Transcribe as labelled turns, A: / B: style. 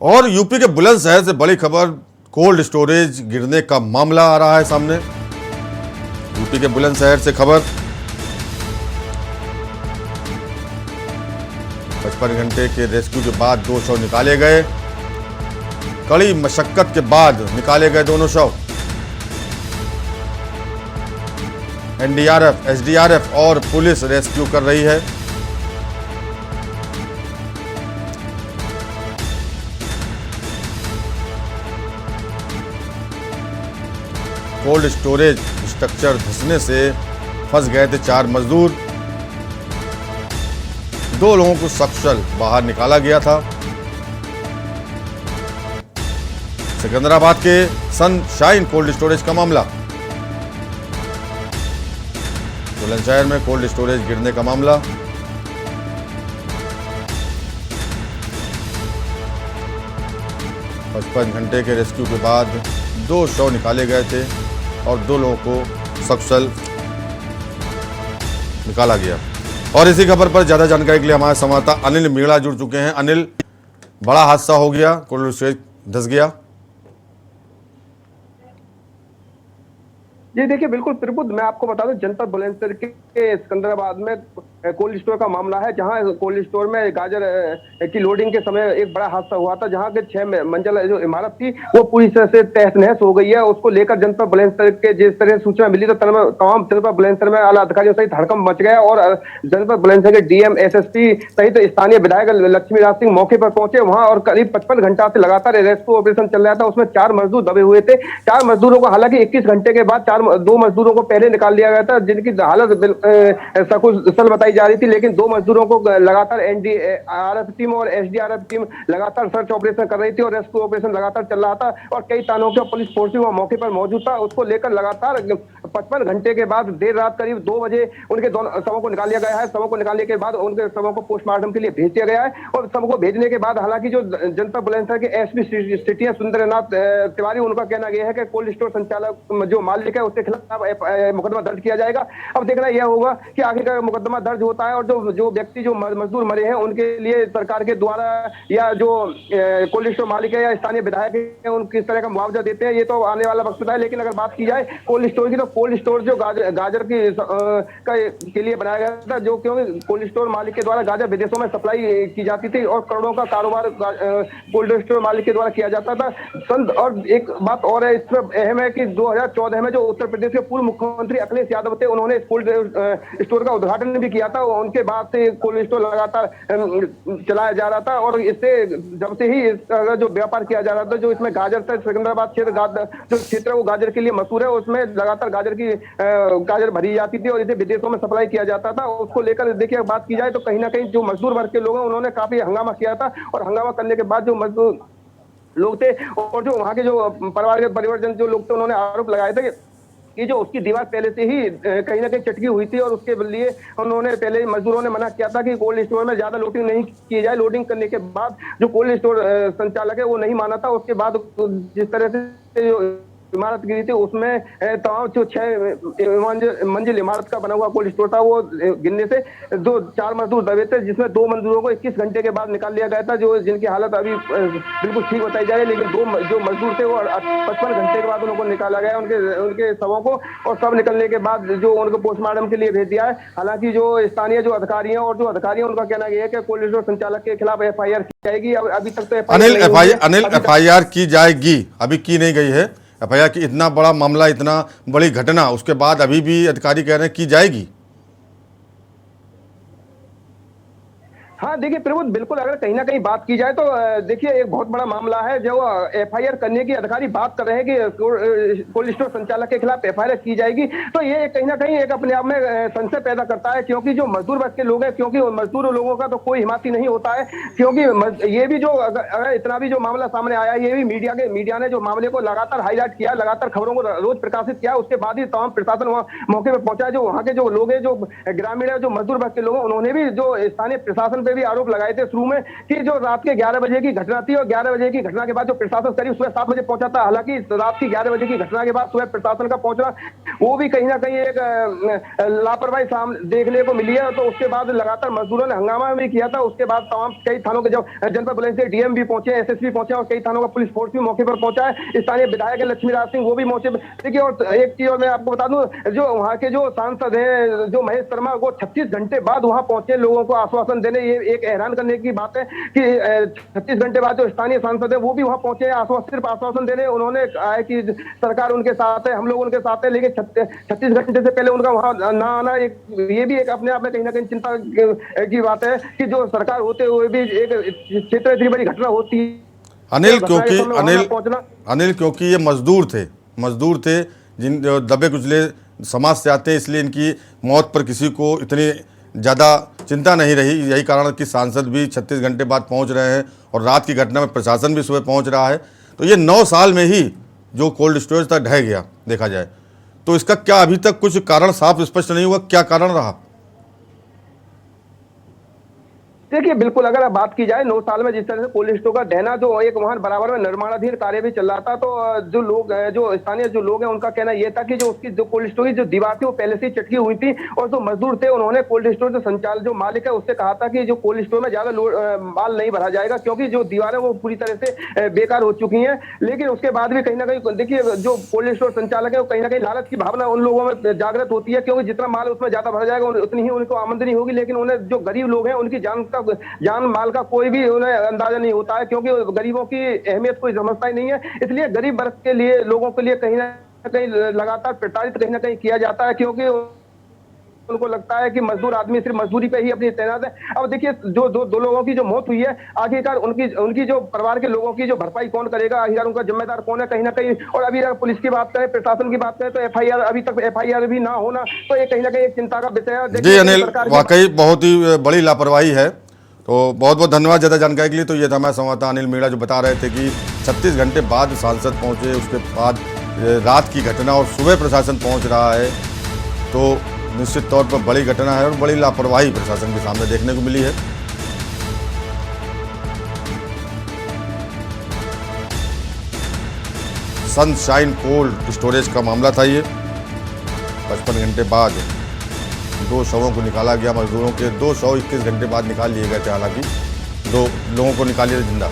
A: और यूपी के बुलंदशहर से बड़ी खबर, कोल्ड स्टोरेज गिरने का मामला आ रहा है सामने। यूपी के बुलंदशहर से खबर, 55 घंटे के रेस्क्यू के बाद 2 शव निकाले गए। कड़ी मशक्कत के बाद निकाले गए दोनों शव। एनडीआरएफ, एसडीआरएफ और पुलिस रेस्क्यू कर रही है। कोल्ड स्टोरेज स्ट्रक्चर धंसने से फंस गए थे 4 मजदूर। 2 लोगों को सकुशल बाहर निकाला गया था। सिकंदराबाद के सनशाइन कोल्ड स्टोरेज का मामला, बुलंदशहर में कोल्ड स्टोरेज गिरने का मामला। पचपन घंटे के रेस्क्यू के बाद 2 शव निकाले गए थे और 2 लोगों को सकुशल निकाला गया। और इसी खबर पर ज्यादा जानकारी के लिए हमारे संवाददाता अनिल मीणा जुड़ चुके हैं। अनिल, बड़ा हादसा हो गया, कोल्ड स्टोरेज धंस गया।
B: जी देखिए, बिल्कुल त्रिपुद, मैं आपको बता दूं, जनपद बुलंदशहर के सिकंदराबाद में कोल्ड स्टोर का मामला है, जहां कोल्ड स्टोर में गाजर की लोडिंग के समय एक बड़ा हादसा हुआ था, जहां के 6 मंजिल जो इमारत थी वो पूरी तरह से तहस नहस हो गई है। उसको लेकर जनपद बुलंदशहर के जिस तरह सूचना मिली तो तमाम जनपद बुलंदशहर में आला अधिकारियों सहित हड़कंप मच गया और जनपद बुलंदशहर के डीएम, एसएसपी सहित स्थानीय विधायक लक्ष्मी राज सिंह मौके पर पहुंचे। वहां और करीब 55 घंटा से लगातार रेस्क्यू ऑपरेशन चल रहा था। उसमें 4 मजदूर दबे हुए थे। 4 मजदूरों को हालांकि 21 घंटे के बाद 2 मजदूरों को पहले निकाल लिया गया था, जिनकी हालत सकुशल बताई जा रही थी, लेकिन 2 मजदूरों को लगातार एनडीआरएफ टीम और एसडीआरएफ टीम लगातार सर्च ऑपरेशन कर रही थी और रेस्क्यू ऑपरेशन लगातार चल रहा था और कई थानों के पुलिस फोर्स भी मौके पर मौजूद था। उसको लेकर लगातार 55 घंटे के बाद देर रात करीब 2 बजे उनके दोनों शवों को निकाल लिया गया है। शवों को निकालने के बाद उनके शवों को पोस्टमार्टम के लिए भेज दिया गया है और शवों को भेजने के बाद हालांकि जो जनपद बुलंदशहर के एसपी सिटी है सुंदरनाथ तिवारी, उनका कहना यह है कि कोल्ड स्टोर संचालक जो मालिक है उसके खिलाफ मुकदमा दर्ज किया जाएगा। अब देखना यह होगा कि आखिरकार मुकदमा दर्ज होता है और जो व्यक्ति जो मजदूर मरे हैं उनके लिए सरकार के द्वारा या जो कोल्ड स्टोर मालिक है या स्थानीय विधायक है उन किस तरह का मुआवजा देते हैं, ये तो आने वाला वक्त है। लेकिन अगर बात की जाए कोल्ड स्टोर की, तो कोल्ड स्टोर जो गाजर के लिए बनाया गया था, जो क्योंकि कोल्ड स्टोर मालिक के द्वारा गाजर विदेशों में सप्लाई की जाती थी और करोड़ों का कारोबार कोल्ड स्टोर मालिक के द्वारा किया जाता था। और एक बात और है इसमें अहम है कि 2014 में जो उत्तर प्रदेश के पूर्व मुख्यमंत्री अखिलेश यादव थे, उन्होंने कोल्ड स्टोर का उद्घाटन भी किया था। उनके बाद से कोल्ड स्टोर लगातार चलाया जा रहा था और इससे जब से ही जो व्यापार किया जा रहा था, जो इसमें गाजर था, सिकंदराबाद क्षेत्र जो क्षेत्र है वो गाजर के लिए मशहूर है, उसमें लगातार गाजर भरी जाती थी और इसे विदेशों में सप्लाई किया जाता था। उसको लेकर देखिए बात की जाए तो कहीं ना कहीं जो मजदूर वर्ग के लोग हैं उन्होंने काफी हंगामा किया था और हंगामा करने के बाद जो मजदूर लोग थे और जो वहां के जो परिवारजन जो लोग थे उन्होंने आरोप लगाए थे कि जो उसकी दीवार पहले से ही कहीं ना कहीं चटकी हुई थी और उसके लिए उन्होंने पहले मजदूरों ने मना किया था कि कोल्ड स्टोर में ज्यादा लोडिंग नहीं की जाए। लोडिंग करने के बाद जो कोल्ड स्टोर संचालक है वो नहीं माना था। उसके बाद जिस तरह से जो इमारत गिरी थी उसमें तमाम जो 6 मंजिल इमारत का बना हुआ कोल्ड स्टोर था वो गिरने से 4 मजदूर दबे थे, जिसमें 2 मजदूरों को 21 घंटे के बाद निकाल लिया गया था, जो जिनकी हालत अभी बिल्कुल ठीक बताई जा रही है। लेकिन 2 जो मजदूर थे वो 55 घंटे के बाद उनको निकाला गया उनके शवों को और सब निकलने के बाद जो उनको पोस्टमार्टम के लिए भेज दिया है। हालांकि जो स्थानीय जो अधिकारी हैं और जो अधिकारी हैं उनका कहना यह है कि कोल्ड स्टोर संचालक के खिलाफ FIR की जाएगी। अभी तक तो
A: अनिल FIR की जाएगी, अभी की नहीं गई है FIR की। इतना बड़ा मामला, इतना बड़ी घटना, उसके बाद अभी भी अधिकारी कह रहे हैं की जाएगी।
B: हाँ देखिए प्रबुद्ध, बिल्कुल अगर कहीं ना कहीं बात की जाए तो देखिए एक बहुत बड़ा मामला है जो FIR करने की अधिकारी बात कर रहे हैं कि कोल्ड स्टोर संचालक के खिलाफ FIR की जाएगी, तो ये कहीं ना कहीं एक अपने आप में संशय पैदा करता है, क्योंकि जो मजदूर वर्ग के लोग हैं, क्योंकि मजदूर लोगों का तो कोई हिमाती नहीं होता है, क्योंकि ये भी जो अगर इतना भी जो मामला सामने आया, ये भी मीडिया ने जो मामले को लगातार हाईलाइट किया, लगातार खबरों को रोज प्रकाशित किया, उसके बाद ही तमाम प्रशासन वहां मौके पर पहुंचा। जो वहां के जो लोग हैं, जो ग्रामीण है, जो मजदूर वर्ग के लोग हैं, उन्होंने भी जो स्थानीय प्रशासन पे भी आरोप लगाए थे शुरू में कि जो रात के 11 बजे की घटना थी और 11 बजे की घटना के बाद जो प्रशासन करीब सुबह 7 बजे पहुंचा था। हालांकि रात की 11 बजे की घटना के बाद सुबह प्रशासन का पहुंचना वो भी कहीं ना कहीं एक लापरवाही सामने देखने को मिली है। तो उसके बाद लगातार मजदूरों ने हंगामा भी किया था। उसके बाद तमाम कई थानों के जब जनपद बुलंदशहर डीएम भी पहुंचे, एसएसपी पहुंचे और कई थानों का पुलिस फोर्स भी मौके पर पहुंचा है। स्थानीय विधायक लक्ष्मीराज सिंह वो भी मौके पर। देखिए, और एक चीज और मैं आपको बता दूं, जो वहाँ के जो सांसद हैं जो महेश शर्मा, वो 36 घंटे बाद वहां पहुंचे लोगों को आश्वासन देने। ये एक हैरान करने की बात है कि 36 घंटे बाद जो स्थानीय सांसद है वो भी वहां पहुंचे हैं सिर्फ आश्वासन देने। उन्होंने कहा है कि सरकार उनके साथ है, हम लोग उनके साथ है, लेकिन 36 घंटे से पहले उनका वहां ना आना ये भी एक अपने आप में कहीं ना कहीं चिंता की बात है कि जो सरकार होते हुए भी एक क्षेत्र में इतनी बड़ी घटना होती है।
A: अनिल, क्योंकि ये मजदूर थे जिन दबे कुचले समाज से आते हैं, इसलिए इनकी मौत पर किसी को इतनी ज़्यादा चिंता नहीं रही। यही कारण कि सांसद भी 36 घंटे बाद पहुंच रहे हैं और रात की घटना में प्रशासन भी सुबह पहुंच रहा है। तो ये 9 साल में ही जो कोल्ड स्टोरेज था ढह गया देखा जाए तो इसका क्या अभी तक कुछ कारण साफ स्पष्ट नहीं हुआ, क्या कारण रहा?
B: देखिए, बिल्कुल अगर आप बात की जाए 9 साल में जिस तरह से कोल्ड स्टोर का ढहना, जो एक वहां बराबर में निर्माणाधीन कार्य भी चल रहा था, तो जो लोग जो स्थानीय जो लोग हैं उनका कहना यह था कि जो उसकी जो कोल्ड स्टोर की जो दीवार थी वो पहले से ही चटकी हुई थी। और जो मजदूर थे उन्होंने कोल्ड स्टोर जो संचालक जो मालिक है उससे कहा था कि जो कोल्ड स्टोर में ज्यादा माल नहीं भरा जाएगा क्योंकि जो दीवारें वो पूरी तरह से बेकार हो चुकी है। लेकिन उसके बाद भी कहीं ना कहीं देखिए, जो कोल्ड स्टोर संचालक है वो कहीं ना कहीं लालच की भावना उन लोगों में जागृत होती है, क्योंकि जितना माल उसमें ज्यादा भरा जाएगा उतनी ही उनको आमदनी होगी। लेकिन उन्हें जो गरीब लोग हैं उनकी जान माल का कोई भी उन्हें अंदाजा नहीं होता है, क्योंकि गरीबों की अहमियत कोई समझता ही नहीं है। इसलिए गरीब वर्ग के लिए लोगों के लिए कहीं ना कहीं लगातार प्रताड़ित कहीं ना कहीं किया जाता है, क्योंकि उनको लगता है कि मजदूर आदमी सिर्फ मजदूरी पे ही अपनी तैनात है। अब देखिए, जो दो लोगों की जो मौत हुई है, आखिरकार उनकी जो परिवार के लोगों की जो भरपाई कौन करेगा, आखिरकार उनका जिम्मेदार कौन है कहीं ना कहीं। और अभी अगर पुलिस की बात करें, प्रशासन की बात करें, तो एफआईआर अभी तक एफआईआर भी ना होना, तो ये कहीं ना कहीं एक चिंता का विषय है।
A: जी अनिल, वाकई बहुत ही बड़ी लापरवाही है। तो बहुत बहुत धन्यवाद ज़्यादा जानकारी के लिए। तो ये था हमारे संवाददाता अनिल मीणा जो बता रहे थे कि 36 घंटे बाद सांसद पहुंचे, उसके बाद रात की घटना और सुबह प्रशासन पहुंच रहा है, तो निश्चित तौर पर बड़ी घटना है और बड़ी लापरवाही प्रशासन के सामने देखने को मिली है। सनशाइन कोल्ड स्टोरेज का मामला था ये। 55 घंटे बाद 2 शवों को निकाला गया। मजदूरों के 2 शव 21 घंटे बाद निकाल लिए गए थे। हालांकि 2 लोगों को निकाल लिया जिंदा।